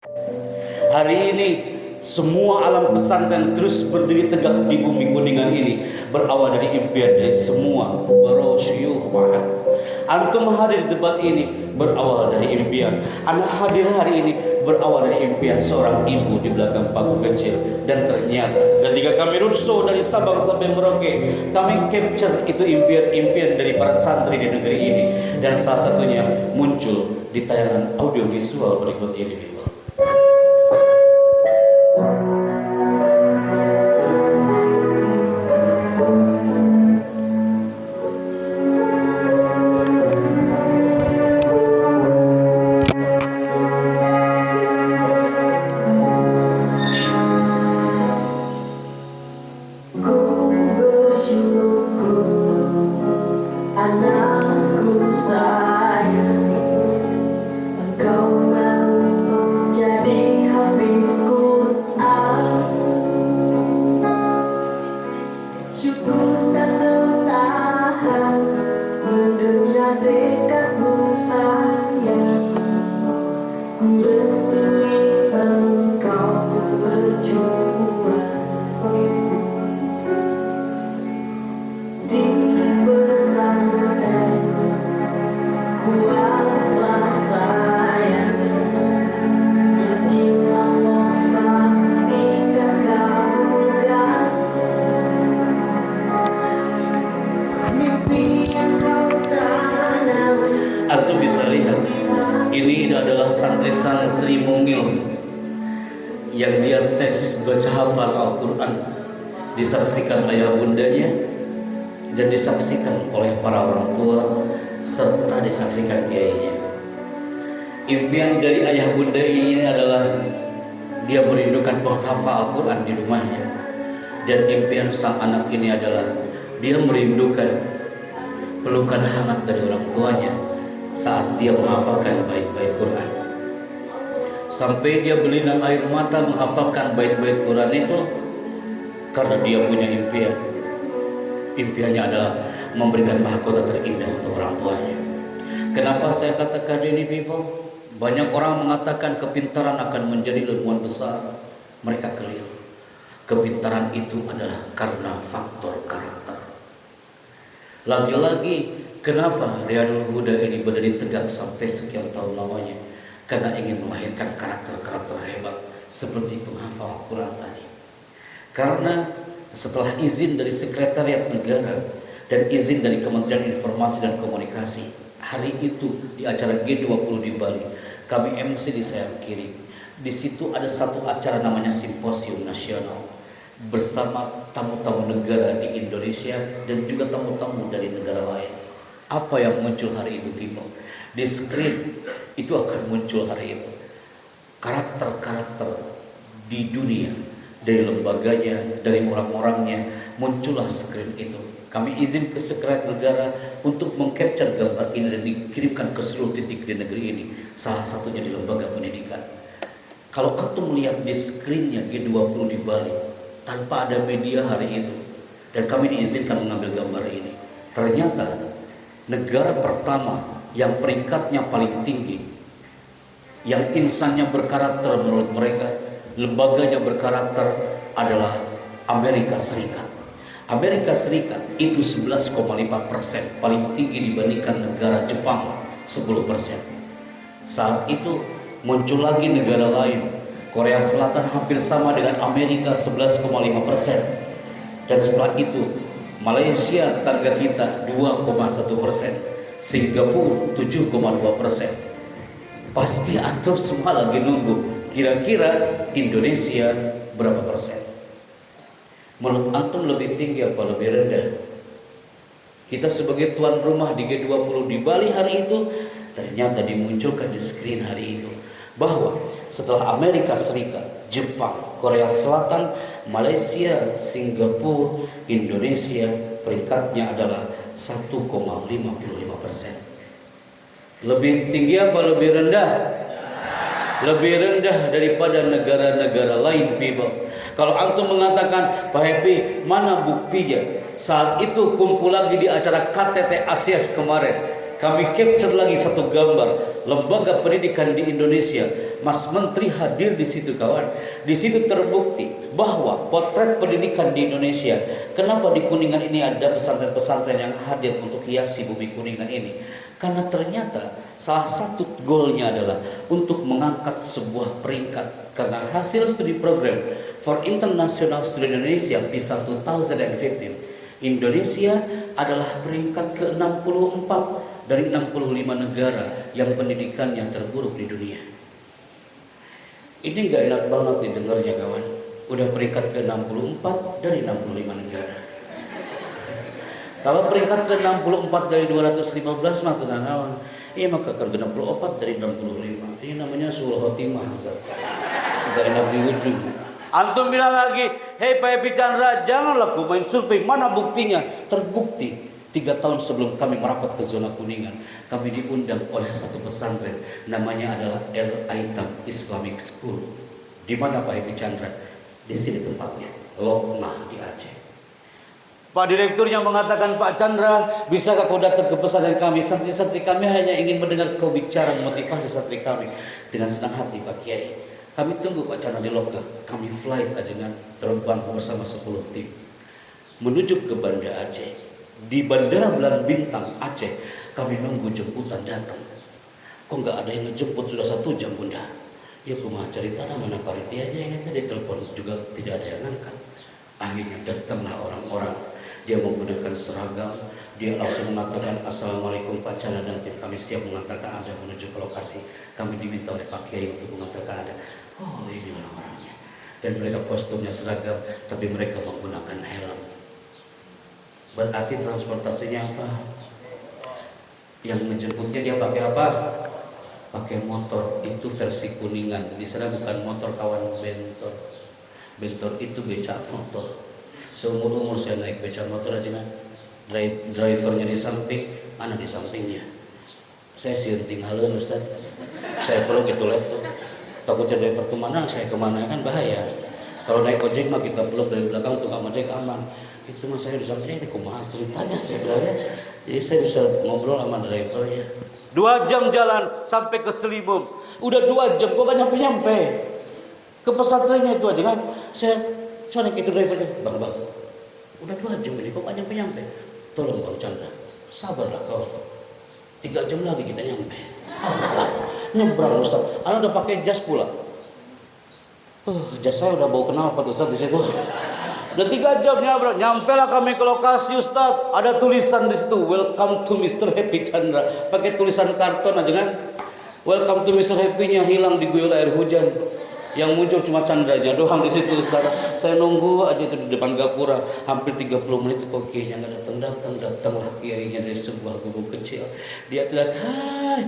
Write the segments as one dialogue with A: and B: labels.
A: Hari ini semua alam pesantren terus berdiri tegak di bumi Kuningan ini berawal dari impian dari semua kubaro syuyukh ma'ad. Antum hadir di debat ini berawal dari impian. Anak hadir hari ini berawal dari impian seorang ibu di belakang panggung kecil. Dan ternyata ketika kami roadshow dari Sabang sampai Merauke, kami capture itu impian-impian dari para santri di negeri ini. Dan salah satunya muncul di tayangan audiovisual berikut ini.
B: Anakku sayang, engkau menjadi hafiz Quran. Syukur tak tertahan mendengar tekadmu sayang. Ku restui engkau untuk berjuang di pesantren. Kuatlah sayang, yakin Allah pasti kabulkan mimpi yang kau tanam.
A: Antum bisa lihat, ini adalah santri-santri mungil yang dia tes baca hafal Al-Quran, disaksikan ayah bundanya dan disaksikan oleh para orang tua serta disaksikan kiainya. Impian dari ayah bunda ini adalah dia merindukan penghafal Al-Quran di rumahnya, dan impian sang anak ini adalah dia merindukan pelukan hangat dari orang tuanya saat dia menghafalkan bait-bait Quran. Sampai dia berlinang air mata menghafalkan bait-bait Quran itu karena dia punya impian. Impiannya adalah memberikan mahkota terindah untuk orang tuanya. Kenapa saya katakan ini, people? Banyak orang mengatakan kepintaran akan menjadi ilmuwan besar. Mereka keliru. Kepintaran itu adalah karena faktor karakter. Lagi-lagi, kenapa Riyadul Huda ini berdiri tegak sampai sekian tahun lamanya? Karena ingin melahirkan karakter-karakter hebat seperti penghafal Al-Quran tadi. Karena setelah izin dari Sekretariat Negara dan izin dari Kementerian Informasi dan Komunikasi, hari itu di acara G20 di Bali, kami MC di sayap kiri. Di situ ada satu acara namanya Simposium Nasional bersama tamu-tamu negara di Indonesia dan juga tamu-tamu dari negara lain. Apa yang muncul hari itu, people? Di screen itu akan muncul hari itu karakter-karakter di dunia, dari lembaganya, dari orang-orangnya, muncullah screen itu. Kami izin ke Sekretariat Negara untuk mengcapture gambar ini dan dikirimkan ke seluruh titik di negeri ini, salah satunya di lembaga pendidikan. Kalau antum melihat di screennya G20 di Bali, tanpa ada media hari itu, dan kami diizinkan mengambil gambar ini, ternyata negara pertama yang peringkatnya paling tinggi, yang insannya berkarakter menurut mereka, lembaganya berkarakter, adalah Amerika Serikat. Amerika Serikat itu 11,5%, paling tinggi dibandingkan negara Jepang 10%. Saat itu muncul lagi negara lain, Korea Selatan hampir sama dengan Amerika 11,5%. Dan setelah itu Malaysia tetangga kita 2,1%, Singapura 7,2%. Pasti antum semua lagi nunggu kira-kira Indonesia berapa persen. Menurut antum lebih tinggi apa lebih rendah? Kita sebagai tuan rumah di G20 di Bali hari itu, ternyata dimunculkan di screen hari itu bahwa setelah Amerika Serikat, Jepang, Korea Selatan, Malaysia, Singapura, Indonesia peringkatnya adalah 1,55%. Lebih tinggi apa lebih rendah? Lebih rendah daripada negara-negara lain, people. Kalau antum mengatakan, Pak Happy, mana buktinya? Saat itu kumpul lagi di acara KTT Asia kemarin, kami capture lagi satu gambar lembaga pendidikan di Indonesia Mas Menteri hadir di situ kawan. Di situ terbukti bahwa potret pendidikan di Indonesia. Kenapa di Kuningan ini ada pesantren-pesantren yang hadir untuk hiasi bumi Kuningan ini? Karena ternyata salah satu goalnya adalah untuk mengangkat sebuah peringkat. Karena hasil studi program for International Student Indonesia PISA 2015, Indonesia adalah peringkat ke-64 dari 65 negara yang pendidikannya terburuk di dunia. Ini gak enak banget didengarnya kawan. Udah peringkat ke-64 dari 65 negara. Kalau peringkat ke-64 dari 215 mah tenang kawan. Iya maka ke-64 dari 65. Ini namanya sul khotimah. Gak enak di ujung. Antum bilang lagi, hei Pak Epi Chandra, janganlah kau main survei. Mana buktinya? Terbukti 3 tahun sebelum kami merapat ke zona Kuningan, kami diundang oleh satu pesantren, namanya adalah El Aitam Islamic School. Di mana Pak Epi Chandra? Di sini tempatnya, Lokmah di Aceh. Pak Direkturnya mengatakan, Pak Chandra, bisakah kau datang ke pesantren kami? Santri-santri kami hanya ingin mendengar kau bicara motivasi santri kami. Dengan senang hati Pak Kiai. Kami tunggu Pak Chandra di Lokmah. Kami flight aja dengan terbang bersama 10 tim menuju ke Banda Aceh. Di Bandara Belan Bintang Aceh, kami nunggu jemputan datang. Kok nggak ada yang ngejemput sudah 1 jam bunda? Ya kumaha cerita mana panitianya ini tadi telepon juga tidak ada yang angkat. Akhirnya datanglah orang-orang. Dia menggunakan seragam. Dia langsung mengatakan Assalamualaikum Pak Chandra dan tim kami siap mengantarkan Anda menuju ke lokasi. Kami diminta oleh Pak Kiai untuk mengantarkan Anda. Oh ini orang-orangnya. Dan mereka kostumnya seragam, tapi mereka menggunakan helm. Berarti transportasinya apa? Yang menjemputnya dia pakai apa? Pakai motor. Itu versi Kuningan. Di sana bukan motor kawan, bentor. Bentor itu becak motor. Seumur umur saya naik becak motor aja kan. Drivernya di samping, anak di sampingnya. Saya siunting halun Ustaz. Saya peluk itu laptop. Takutnya driver kemana, saya kemana kan bahaya. Kalau naik ojek mah kita peluk dari belakang, tukang ojek aman. Itu mas saya di sampingnya itu kumaha ceritanya sebenarnya. Jadi saya bisa ngobrol sama drivernya. 2 jam jalan sampai ke Selimum. Udah 2 jam kok gak nyampe-nyampe. Ke pesantrennya itu aja kan. Saya colek itu drivernya. Bang, udah 2 jam ini kok gak nyampe-nyampe. Tolong Bang Chandra, sabarlah kau. 3 jam lagi kita nyampe. Allah, nyebrang Ustaz. Anak udah pakai jas pula. Jas saya udah bau kenal Pak Ustaz di situ. Udah 3 jam nyebrang. Nyampelah kami ke lokasi Ustaz. Ada tulisan di situ, Welcome to Mr. Happy Chandra. Pakai tulisan karton aja kan. Welcome to Mr. Happy-nya hilang diguyur air hujan. Yang muncul cuma Chandranya doang di situ Ustaz. Saya nunggu aja itu di depan gapura hampir 30 menit kok kiainya nggak datanglah kiainya dari sebuah gubuk kecil. Dia teriak, "Hai,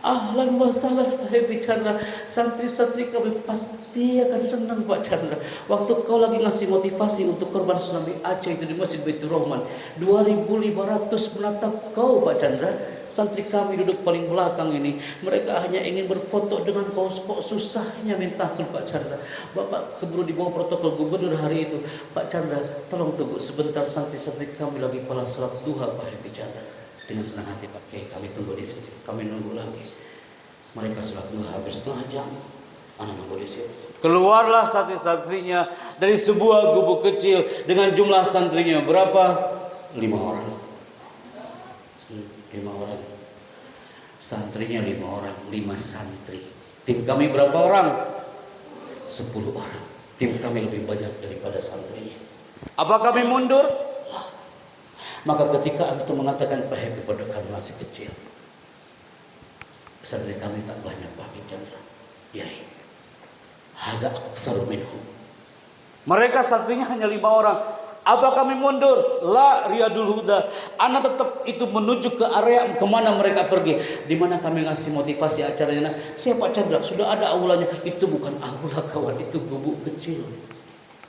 A: ahlan wa sahlan Pak Happy Chandra. Santri-santri kami pasti akan senang Pak Chandra. Waktu kau lagi ngasih motivasi untuk korban tsunami Aceh itu di Masjid Baitur Rahman, 2.500 menatap kau Pak Chandra. Santri kami duduk paling belakang ini, mereka hanya ingin berfoto dengan kau. Kok susahnya minta ampun Pak Chandra. Bapak keburu dibawa protokol gubernur hari itu. Pak Chandra, tolong tunggu sebentar, santri-santri kami lagi pada salat duha Pak Happy Chandra." Dengan senang hati Pak Kiai, kami tunggu di sini. Kami nunggu lagi. Mereka salat duha hampir setengah jam. Anak nunggu di sini. Keluarlah santri-santrinya dari sebuah gubuk kecil dengan jumlah santrinya berapa? 5 orang. 5 orang. Santrinya 5 orang, 5 santri. Tim kami berapa orang? 10 orang. Tim kami lebih banyak daripada santrinya. Apa kami mundur? Maka ketika antum mengatakan Pak Happy pada kami masih kecil, santri kami tak banyak Pak Happy Chandra. Yai, hada aksaru minhum. Mereka santrinya hanya 5 orang. Apa kami mundur? La Riyadul Huda. Anak tetap itu menuju ke area kemana mereka pergi. Di mana kami ngasih motivasi acaranya. Saya Pak Chandra, sudah ada aulanya. Itu bukan aula kawan, itu gubuk kecil.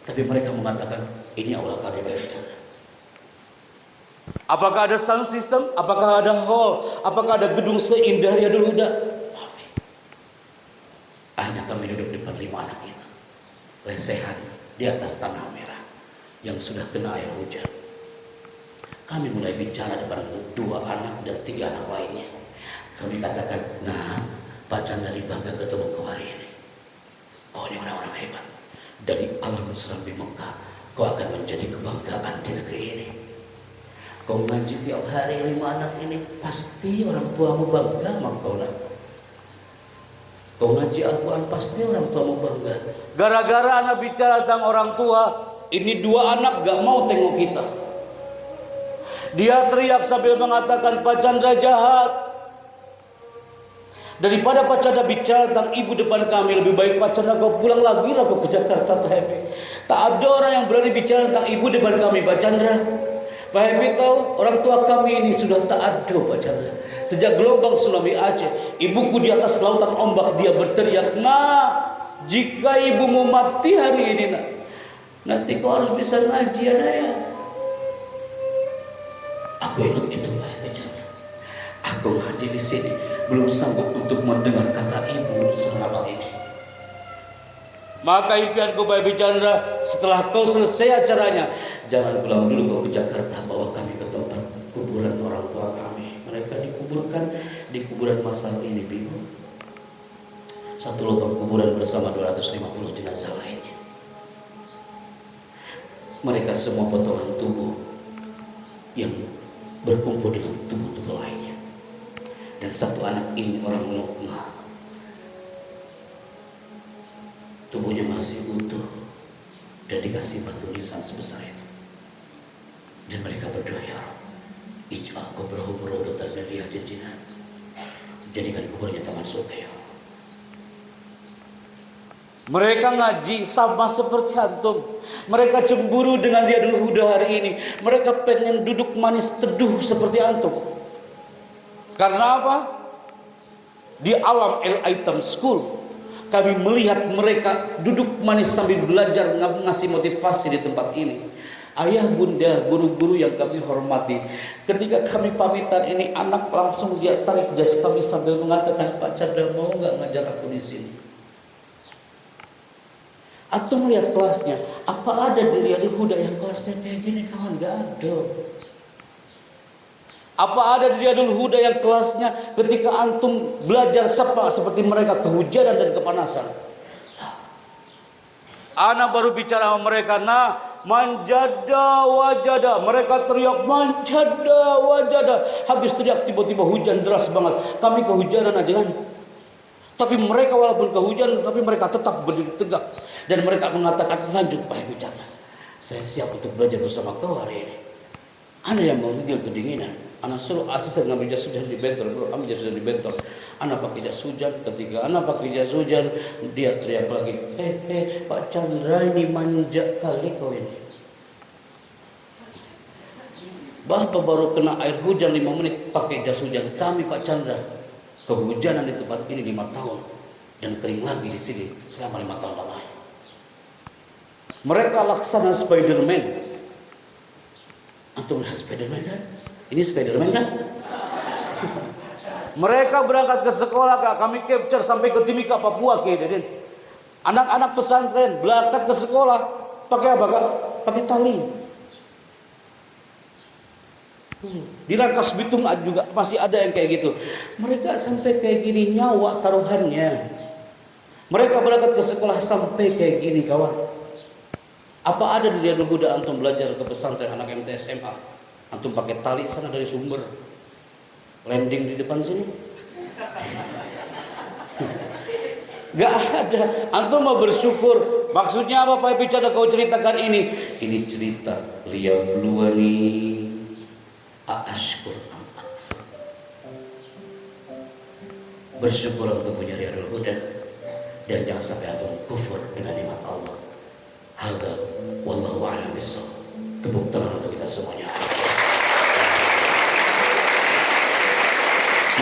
A: Tapi mereka mengatakan ini aula kami Pak Chandra. Apakah ada sound system? Apakah ada hall? Apakah ada gedung seindah Riyadul Huda? Maaf. Akhirnya kami duduk depan 5 anak itu. Lesehan di atas tanah merah yang sudah kena air hujan. Kami mulai bicara depan 2 anak dan 3 anak lainnya. Kami katakan, nah Pak Chandra bangga ketemu kau hari ini. Kau ini orang-orang hebat. Dari alam Serambi Mekah, kau akan menjadi kebanggaan di negeri ini. Kau ngaji tiap hari 5 anak ini, pasti orang tuamu bangga sama kau nak. Kau ngaji Al-Quran, pasti orang tuamu bangga. Gara-gara anak bicara tentang orang tua, ini 2 anak gak mau tengok kita. Dia teriak sambil mengatakan, Pak Chandra jahat. Daripada Pak Chandra bicara tentang ibu depan kami, lebih baik Pak Chandra kau pulang lagi lah kau ke Jakarta, Pak Happy. Tak ada orang yang berani bicara tentang ibu depan kami, Pak Chandra. Pak Happy tahu orang tua kami ini sudah tak ada, Pak Chandra. Sejak gelombang tsunami Aceh, ibuku di atas lautan ombak, dia berteriak, "Nak, jika ibumu mati hari ini, nak, nanti kau harus bisa ngaji, anak ya." Aku ingat itu, Pak Happy Chandra. Aku ngaji di sini belum sanggup untuk mendengar kata ibu sahabat ini. Maka impianku Pak Happy Chandra, setelah kau selesai acaranya, jangan pulang dulu kau ke Jakarta, bawa kami ke tempat kuburan orang tua kami. Mereka dikuburkan di kuburan masal ini, Bibu. Satu lubang kuburan bersama 250 jenazah lainnya. Mereka semua potongan tubuh yang berkumpul dengan tubuh-tubuh lainnya. Dan satu anak ini orang Lokma, tubuhnya masih utuh dan dikasih batu nisan sebesar itu. Dan mereka berdoa, ya Rabb, ij'al qubrahu rawdatan min riyadil jinan. Jadikan kuburnya taman surga, ya Allah. Mereka ngaji sama seperti antum. Mereka cemburu dengan Riyadul Huda hari ini. Mereka pengen duduk manis teduh seperti antum. Karena apa? Di alam El-Aitam School, kami melihat mereka duduk manis sambil belajar ngasih motivasi di tempat ini. Ayah bunda, guru-guru yang kami hormati, ketika kami pamitan ini, anak langsung dia tarik jas kami sambil mengatakan, Pak Chandra mau nggak ngajar aku di sini? Atau melihat kelasnya, apa ada di Riyadul Huda yang kelasnya kayak gini? Kawan, nggak ada. Apa ada di Riyadul Huda yang kelasnya ketika antum belajar seperti mereka, kehujanan dan kepanasan? Ana baru bicara sama mereka, nah, manjada wajada. Mereka teriak manjada wajada. Habis teriak tiba-tiba hujan deras banget. Kami kehujanan aja kan. Tapi mereka walaupun kehujanan, tapi mereka tetap berdiri tegak. Dan mereka mengatakan, lanjut Pak Happy Chandra, saya siap untuk belajar bersama kau hari ini. Ana yang menggigil kedinginan. Ana suruh asisten ngambil jas hujan di bentor, bro, ambil jas hujan di bentor. Ana pakai jas hujan, ketika ana pakai jas hujan, dia teriak lagi, Pak Chandra ini manja kali kau ini. Bapak baru kena air hujan 5 menit pakai jas hujan. Kami Pak Chandra kehujanan di tempat ini 5 tahun dan kering lagi di sini selama 5 tahun lamanya. Mereka laksana Spiderman. Antum lihat Spiderman kan? Ini Spiderman kan? Mereka berangkat ke sekolah, Kak. Kami capture sampai ke Timika, Papua, Kak. Anak-anak pesantren berangkat ke sekolah pakai apa, Kak? Pakai tali. Di Rangkas Bitung juga masih ada yang kayak gitu. Mereka sampai kayak gini, nyawa taruhannya. Mereka berangkat ke sekolah sampai kayak gini, kawan. Apa ada di Riyadul Huda antum belajar ke pesantren anak MTS SMA? Antum pakai tali sana dari sumber, landing di depan sini. Gak ada. Antum mau bersyukur. Maksudnya apa Pak Happy Chandra kau ceritakan ini? Ini cerita liyabluwani aashkur am akfur. Bersyukur untuk punya Riyadul Huda, dan jangan sampai antum kufur dengan nikmat Allah. Hadza wallahu a'lam bissawab. Tepuk tangan untuk kita semuanya.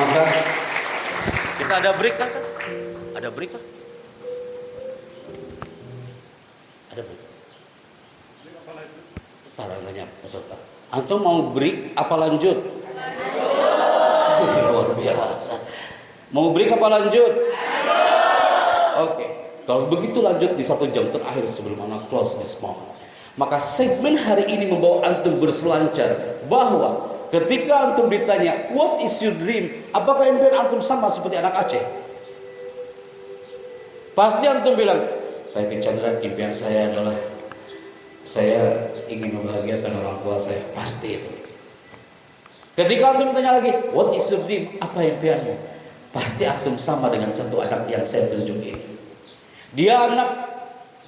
A: Maka kita ada break kan? Ada break kan? Ada break. Karangnya peserta. Antum mau break apa lanjut? Luar biasa. Mau break apa lanjut? Oke. Kalau begitu lanjut di 1 jam terakhir sebelum anak close this moment. Maka segmen hari ini membawa antum berselancar bahwa ketika antum ditanya, what is your dream? Apakah impian antum sama seperti anak Aceh? Pasti antum bilang, Pak Epi Chandra, impian saya adalah saya ingin membahagiakan orang tua saya. Pasti itu. Ketika antum tanya lagi, what is your dream? Apa impianmu? Pasti antum sama dengan satu anak yang saya tunjuk ini. Dia anak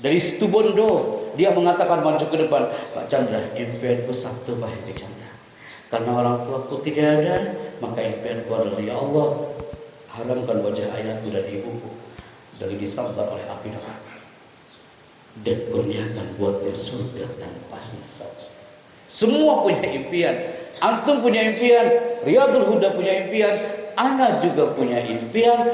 A: dari Situbondo. Dia mengatakan maju ke depan, Pak Chandra, impianku satu, Pak Epi Chandra. Karena orang tuaku tidak ada, maka impianku adalah, ya Allah, haramkan wajah ayahku dan ibuku dari disambar oleh api neraka, dan kurniakan buatnya surga tanpa hisab. Semua punya impian. Antum punya impian, Riyadul Huda punya impian, ana juga punya impian.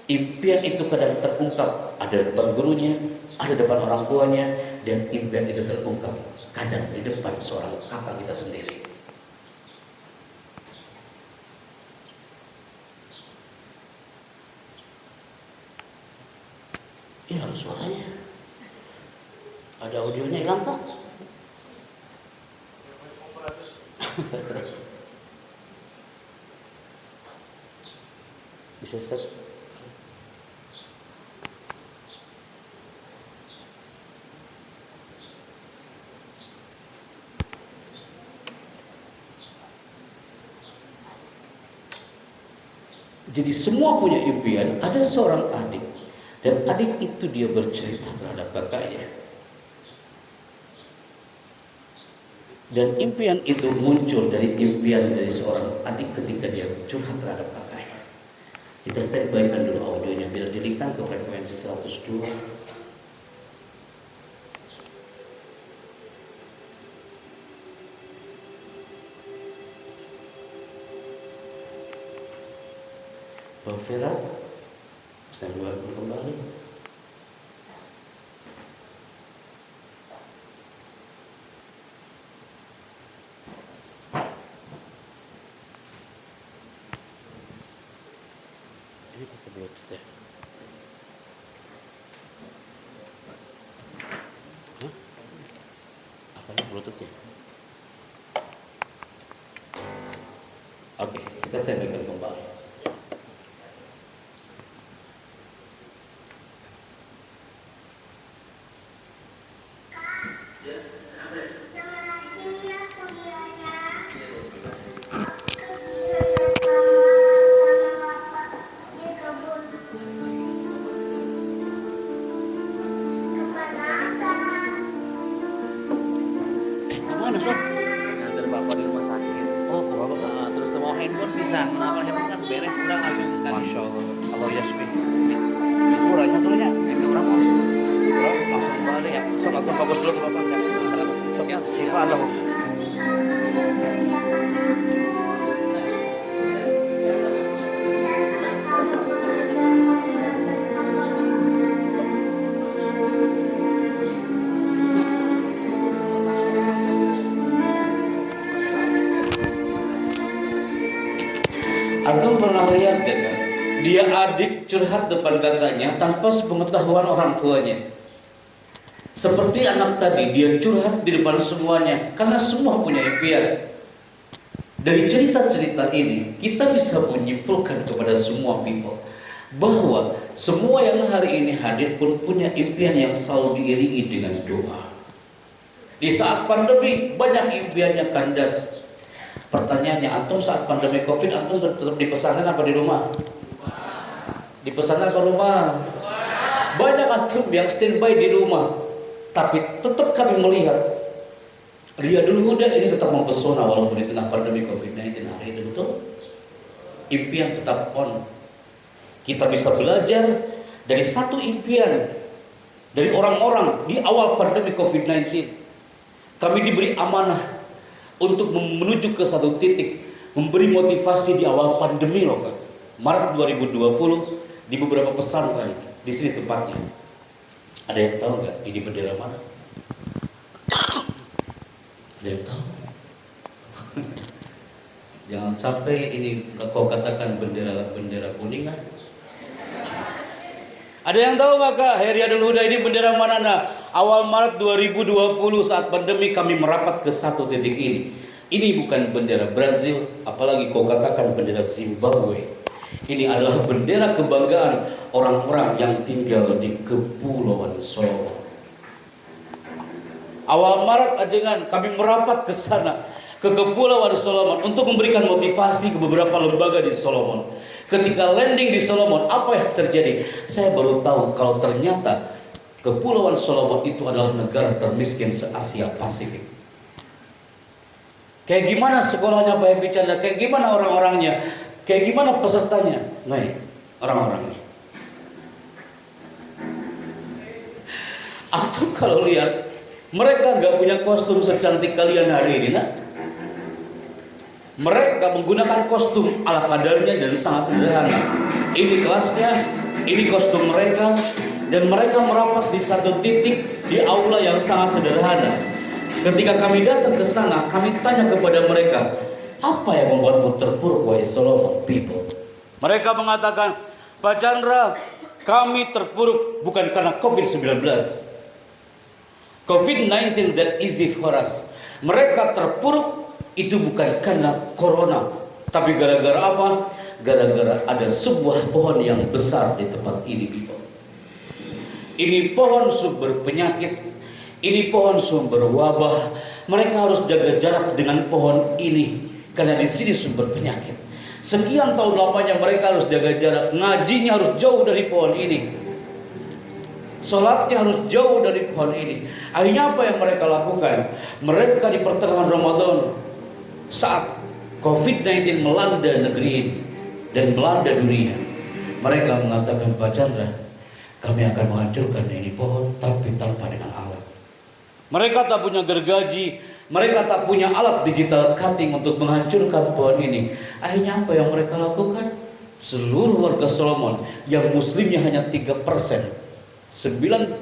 A: Impian itu kadang terungkap ada depan gurunya, ada depan orang tuanya, dan impian itu terungkap kadang di depan seorang kakak kita sendiri. Hilang suaranya. Ada audionya hilang kah? Bisa set. Jadi semua punya impian. Ada seorang adik, dan adik itu dia bercerita terhadap kakaknya. Dan impian itu muncul dari impian dari seorang adik ketika dia curhat terhadap kakaknya. Kita standby-kan dulu audionya biar dilingkan ke frekuensi 102. Mbak Vera, saya buatkan kembali. Ini pakai Bluetooth ya? Hah? Apa ini Bluetooth ya? Oke, kita sambungkan kembali. Mana sob?
C: Nganter bapak di rumah sakit.
A: Oh, kok apa?
C: Terus semua handphone bisa, kenapa handphone kan beres udah langsung kan.
A: Masya Allah. Allah Yasmi. Murahnya soalnya.
C: Itu berapa?
A: Langsung balik ya. Sok aku fokus dulu ke bapak. Sok ya. Sifat Allah. Antum pernah lihat gak kan? Dia adik curhat depan kakaknya tanpa sepengetahuan orang tuanya. Seperti anak tadi, dia curhat di depan semuanya karena semua punya impian. Dari cerita-cerita ini, kita bisa menyimpulkan kepada semua people bahwa semua yang hari ini hadir pun punya impian yang selalu diiringi dengan doa. Di saat pandemi, banyak impiannya kandas. Pertanyaannya, antum saat pandemi Covid, antum tetap di pesantren apa di rumah? Di pesantren apa rumah? Banyak antum yang standby di rumah, tapi tetap kami melihat Riyadul Huda ini tetap mempesona walaupun di tengah pandemi Covid-19 hari ini, betul? Impian tetap on. Kita bisa belajar dari satu impian dari orang-orang di awal pandemi Covid-19. Kami diberi amanah untuk menuju ke satu titik, memberi motivasi di awal pandemi loh Kak. Maret 2020 di beberapa pesantren di sini tempatnya. Ada yang tahu nggak ini bendera mana? Ada yang tahu? Jangan sampai ini kau katakan bendera kuningan. Ada yang tahu nggak Kak? Riyadul Huda ini bendera mana? Nah, awal Maret 2020 saat pandemi kami merapat ke satu titik ini. Ini bukan bendera Brazil, apalagi kau katakan bendera Zimbabwe. Ini adalah bendera kebanggaan orang-orang yang tinggal di Kepulauan Solomon. Awal Maret ajengan kami merapat ke sana, ke Kepulauan Solomon, untuk memberikan motivasi ke beberapa lembaga di Solomon. Ketika landing di Solomon, apa yang terjadi? Saya baru tahu kalau ternyata Kepulauan Solomon itu adalah negara termiskin se-Asia Pasifik. Kayak gimana sekolahnya Pak Bicanda? Kayak gimana orang-orangnya? Kayak gimana pesertanya? Nah, orang-orangnya. Atau kalau lihat, mereka nggak punya kostum secantik kalian hari ini, nah. Mereka menggunakan kostum ala kadarnya dan sangat sederhana. Ini kelasnya, ini kostum mereka, dan mereka merapat di satu titik di aula yang sangat sederhana. Ketika kami datang ke sana, kami tanya kepada mereka, apa yang membuatmu terpuruk, wahai Solomon people? Mereka mengatakan, Pak Chandra, kami terpuruk bukan karena COVID-19. COVID-19 that easy for us. Mereka terpuruk itu bukan karena corona, tapi gara-gara apa? Gara-gara ada sebuah pohon yang besar di tempat ini, people. Ini pohon sumber penyakit, ini pohon sumber wabah. Mereka harus jaga jarak dengan pohon ini karena di sini sumber penyakit. Sekian tahun lamanya mereka harus jaga jarak, ngajinya harus jauh dari pohon ini, sholatnya harus jauh dari pohon ini. Akhirnya apa yang mereka lakukan? Mereka di pertengahan Ramadan, saat COVID-19 melanda negeri ini dan melanda dunia, mereka mengatakan, Pak Chandra, kami akan menghancurkan ini pohon tapi tanpa dengan alat. Mereka tak punya gergaji, mereka tak punya alat digital cutting untuk menghancurkan pohon ini. Akhirnya apa yang mereka lakukan? Seluruh warga Solomon yang muslimnya hanya 3%, 97%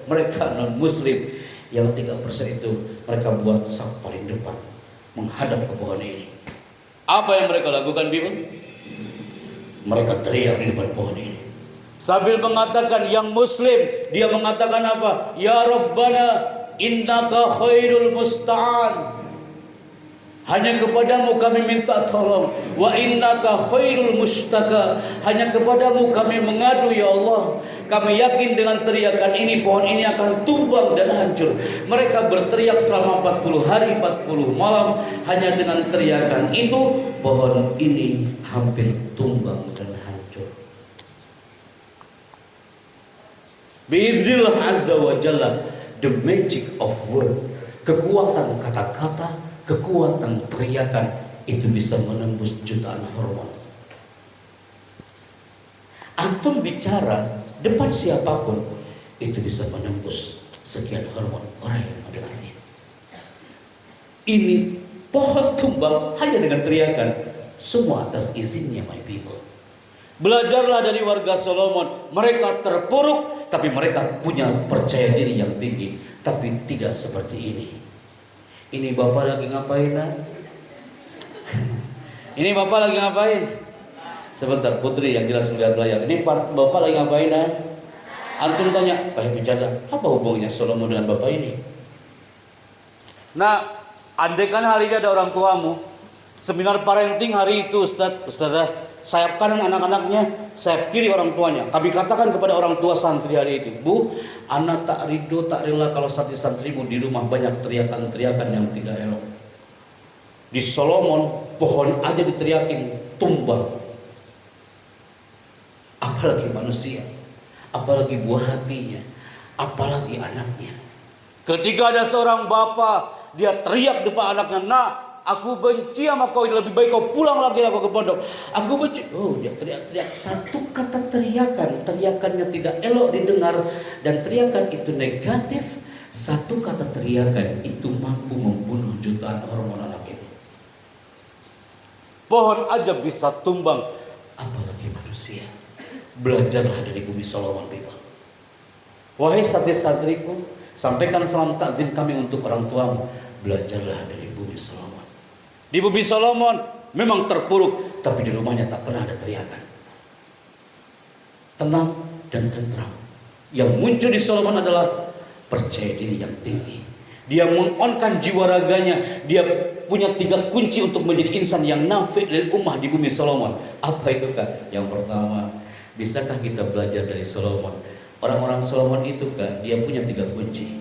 A: mereka non muslim. Yang 3% itu mereka buat saf paling depan menghadap ke pohon ini. Apa yang mereka lakukan, Bible? Mereka teriak di depan pohon ini sambil mengatakan, yang muslim, dia mengatakan apa? Ya Rabbana innaka khairul musta'an. Hanya kepadamu kami minta tolong. Wa innaka khairul mustaka. Hanya kepadamu kami mengadu, ya Allah. Kami yakin dengan teriakan ini pohon ini akan tumbang dan hancur. Mereka berteriak selama 40 hari 40 malam. Hanya dengan teriakan itu pohon ini hampir tumbang dan hancur. Biidznillah azza wa jalla, the magic of word. Kekuatan kata-kata, kekuatan teriakan itu bisa menembus jutaan hormon. Antum bicara depan siapapun itu bisa menembus sekian hormon orang yang mendengarnya. Ini pohon tumbang hanya dengan teriakan, semua atas izinnya, my people. Belajarlah dari warga Solomon. Mereka terpuruk tapi mereka punya percaya diri yang tinggi, tapi tidak seperti ini. Ini bapak lagi ngapain, nah? Ini bapak lagi ngapain? Sebentar, putri yang jelas melihat layar. Ini bapak lagi ngapain, nah? Antum tanya, Pak Bicanda, apa hubungannya Solomon dengan bapak ini? Nah, andaikan hari ini ada orang tuamu, seminar parenting hari itu, Ustazah, sayap kanan anak-anaknya, sayap kiri orang tuanya. Kami katakan kepada orang tua santri hari itu, Bu, anak tak ridho, tak rela kalau santri-santrimu di rumah banyak teriakan-teriakan yang tidak elok. Di Solomon, pohon aja diteriakin, tumbang. Apalagi manusia, apalagi buah hatinya, apalagi anaknya. Ketika ada seorang bapak, dia teriak depan anaknya, nak, aku benci sama kau, lebih baik kau pulang lagi aku ke pondok. Aku benci. Oh, dia teriak-teriak. Satu kata teriakan, teriakannya tidak elok didengar dan teriakan itu negatif. Satu kata teriakan itu mampu membunuh jutaan hormon anak itu. Pohon aja bisa tumbang, apalagi manusia. Belajarlah dari bumi Solomon, people. Wahai santri-santriku, sampaikan salam takzim kami untuk orang tuamu. Belajarlah dari bumi Solomon. Di bumi Solomon memang terpuruk, tapi di rumahnya tak pernah ada teriakan. Tenang dan tentram. Yang muncul di Solomon adalah percaya diri yang tinggi. Dia mengonkan jiwa raganya. Dia punya 3 kunci untuk menjadi insan yang nafi' lil ummah di bumi Solomon. Apa itu Kak? Yang pertama, bisakah kita belajar dari Solomon? Orang-orang Solomon itu Kak, dia punya 3 kunci.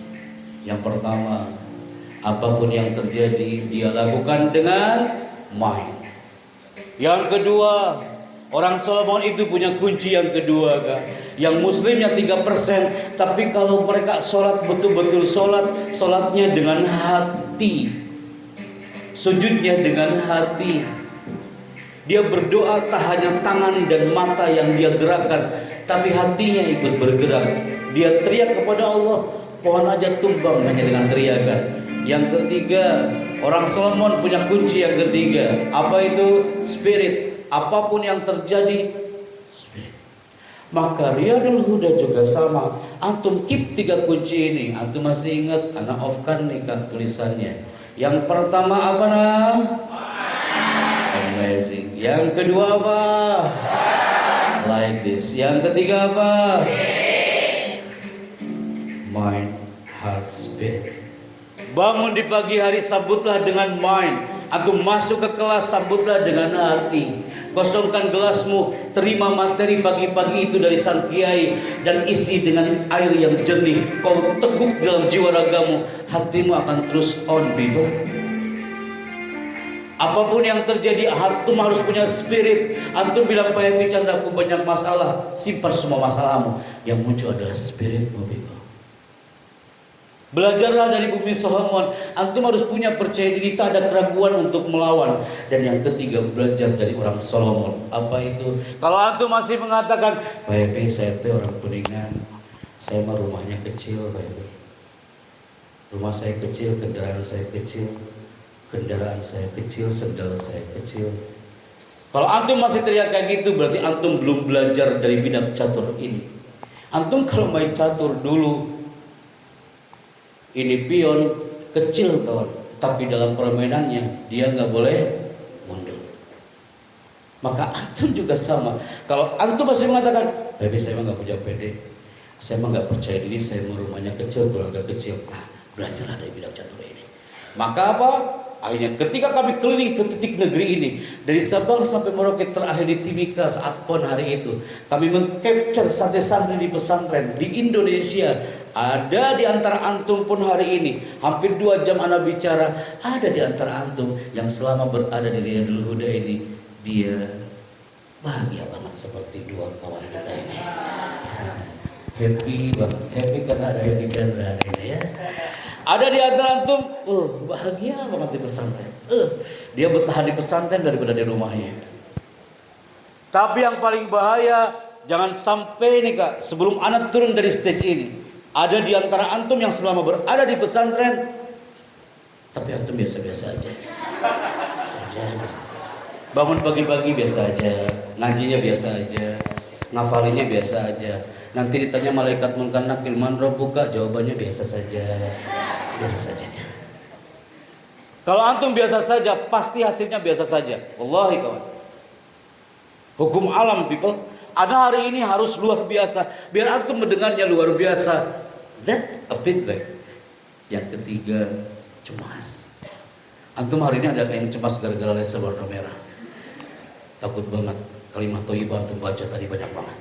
A: Yang pertama, apapun yang terjadi dia lakukan dengan mind. Yang kedua, orang Solomon itu punya kunci yang kedua Kak. Yang muslimnya 3%, tapi kalau mereka sholat betul-betul sholatnya dengan hati, sujudnya dengan hati. Dia berdoa tak hanya tangan dan mata yang dia gerakkan, tapi hatinya ikut bergerak. Dia teriak kepada Allah, pohon aja tumbang hanya dengan teriakan. Yang ketiga, orang Solomon punya kunci yang ketiga. Apa itu? Spirit. Apapun yang terjadi, spirit. Maka Riyadul Huda juga sama. Antum keep 3 kunci ini. Antum masih ingat? Anak off-kan nih Kak tulisannya. Yang pertama apa nah? Amazing. Yang kedua apa? Like this. Yang ketiga apa? Mind, heart, spirit. Bangun di pagi hari, sambutlah dengan mind. Antum masuk ke kelas, sambutlah dengan hati. Kosongkan gelasmu, terima materi pagi-pagi itu dari sang kiai dan isi dengan air yang jernih. Kau teguk dalam jiwa ragamu, hatimu akan terus on people. Apapun yang terjadi, antum harus punya spirit. Antum bilang, Pak Happy Chandra, aku banyak masalah. Simpan semua masalahmu. Yang muncul adalah spiritmu people. Belajarlah dari bumi Solomon. Antum harus punya percaya diri, tak ada keraguan untuk melawan. Dan yang ketiga, belajar dari orang Solomon. Apa itu? Kalau antum masih mengatakan, Pak Happy, saya itu orang Kuningan, saya mah rumahnya kecil Pak Happy. Rumah saya kecil, kendaraan saya kecil, sendal saya kecil. Kalau antum masih teriak kayak gitu, berarti antum belum belajar dari bidak catur ini. Antum kalau main catur dulu, ini pion kecil kawan, tapi dalam permainannya dia nggak boleh mundur. Maka antum juga sama. Kalau antum masih mengatakan, tapi saya mah nggak punya PD, saya mah nggak percaya diri, saya mau rumahnya kecil, keluarga kecil. Belajarlah dari bidak catur ini. Maka apa? Akhirnya ketika kami keliling ke titik negeri ini, dari Sabang sampai Merauke, terakhir di Timika saat PON hari itu, kami mengcapture santri-santri di pesantren di Indonesia. Ada di antara antum pun hari ini, hampir 2 jam anak bicara, ada di antara antum yang selama berada di Riyadul Huda ini, dia bahagia banget seperti 2 kawan kita ini. Happy banget, happy karena ada Happy Chandra hari ini ya. Ada di antara antum, bahagia banget di pesantren. Dia bertahan di pesantren daripada di rumahnya. Tapi yang paling bahaya, jangan sampai nih Kak, sebelum anak turun dari stage ini, ada di antara antum yang selama berada di pesantren, tapi antum biasa-biasa aja. Bangun pagi-pagi biasa aja, ngajinya biasa aja, ngafalinnya biasa aja. Nanti ditanya malaikat munkar nakir, man rabbuka, jawabannya biasa saja. Biasa saja. Kalau antum biasa saja, pasti hasilnya biasa saja. Wallahi kawan. Hukum alam people. Ada hari ini harus luar biasa, biar antum mendengarnya luar biasa. That a bit back. Yang ketiga, cemas. Antum hari ini ada yang cemas gara-gara laser warna merah. Takut banget. Kalimat thayyibah antum baca tadi banyak banget.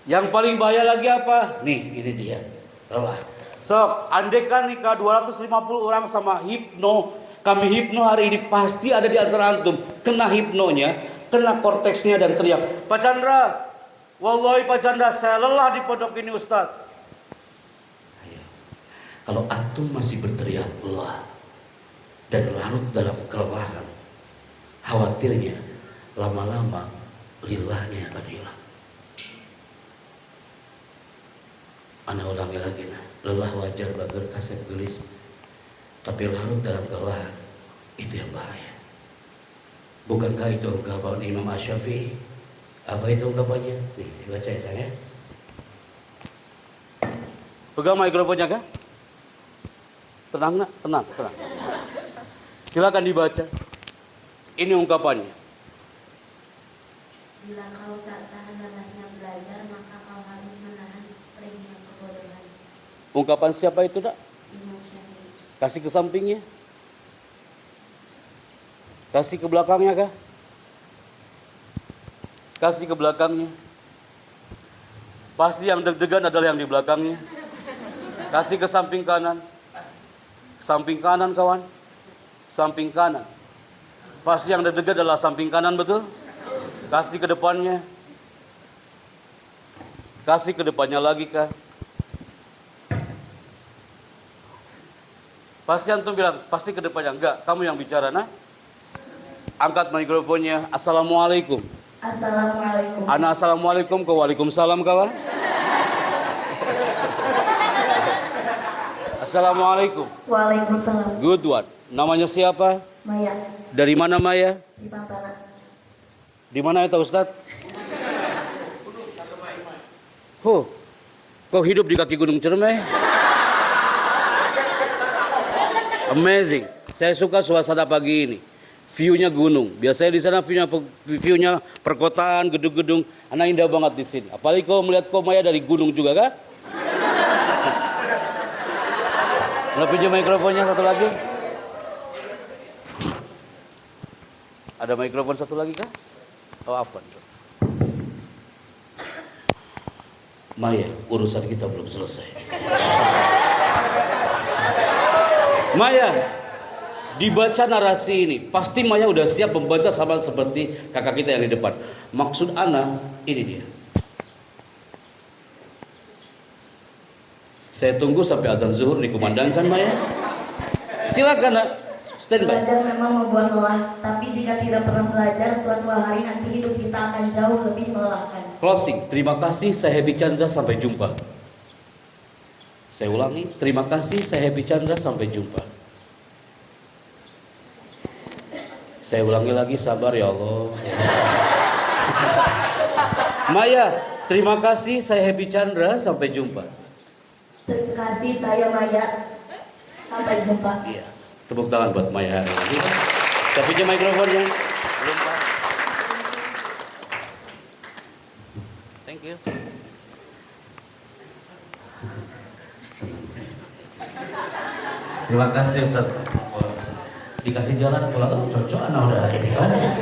A: Yang paling bahaya lagi apa? Nih, ini dia. Lelah. Sok, andekan nih Kak 250 orang sama hipno. Kami hipno hari ini, pasti ada di antara antum kena hipnonya, kena korteksnya dan teriak, Pak Chandra, wallahi Pak Chandra, saya lelah di pondok ini Ustaz. Ayo. Kalau antum masih berteriak lelah dan larut dalam kelelahan, khawatirnya lama-lama lillahnya akan hilang. Ana ulangi lagi nah, lelah wajar bager kasep gelis, tapi larut dalam kelelahan itu yang bahaya. Bukankah itu ungkapan Imam Asy-Syafi'i? Apa itu ungkapannya? Nih, dibaca ya sayang ya. Pegang mikrofonnya Kak. Tenang nak, tenang. Silakan dibaca. Ini ungkapannya.
B: Bila kau tak tahan lelahnya belajar, maka kau harus menahan perihnya kebodohan.
A: Ungkapan siapa itu, Dak?
B: Imam Syafi'i.
A: Kasih ke sampingnya? Kasih ke belakangnya kah? Kasih ke belakangnya. Pasti yang deg-degan adalah yang di belakangnya. Kasih ke samping kanan. Samping kanan kawan. Samping kanan. Pasti yang deg-degan adalah samping kanan, betul? Kasih ke depannya. Kasih ke depannya lagi kah? Pasti antum bilang, pasti ke depannya. Enggak, kamu yang bicara, nah. Angkat mikrofonnya. Assalamualaikum.
B: Assalamualaikum.
A: Ana assalamualaikum ke waalaikumsalam kawan. Assalamualaikum.
B: Waalaikumsalam.
A: Good one. Namanya siapa?
B: Maya
A: Dari mana Maya?
B: di Santana.
A: Di mana itu Ustaz? Kau hidup di kaki Gunung Ciremai? Amazing. Saya suka suasana pagi ini. View-nya gunung. Biasanya di sana view-nya perkotaan, gedung-gedung. Anak indah banget di sini. Apalagi kau melihat kau Maya dari gunung juga kan? Mau pinjam mikrofonnya satu lagi? Ada mikrofon satu lagi kah? Oh, afwan. Maya, urusan kita belum selesai. Maya, dibaca narasi ini, pasti Maya udah siap membaca sama seperti kakak kita yang di depan. Maksud Ana, ini dia. Saya tunggu sampai azan zuhur dikumandangkan Maya. Silakan nak, stand by.
B: Belajar memang membuat lelah, tapi jika tidak pernah belajar, suatu hari nanti hidup kita akan jauh lebih melelahkan.
A: Closing, terima kasih, saya Happy Chandra, sampai jumpa. Saya ulangi, terima kasih, saya Happy Chandra, sampai jumpa. Saya ulangi lagi, sabar ya Allah. Maya, terima kasih, saya Happy Chandra, sampai jumpa.
B: Terima kasih, saya Maya. Sampai jumpa.
A: Iya, tepuk tangan buat Maya hari ini. Saya pinjam mikrofonnya. Thank you. Terima kasih Ustaz. Dikasih jalan pulang cocok, anak udah ada di mana?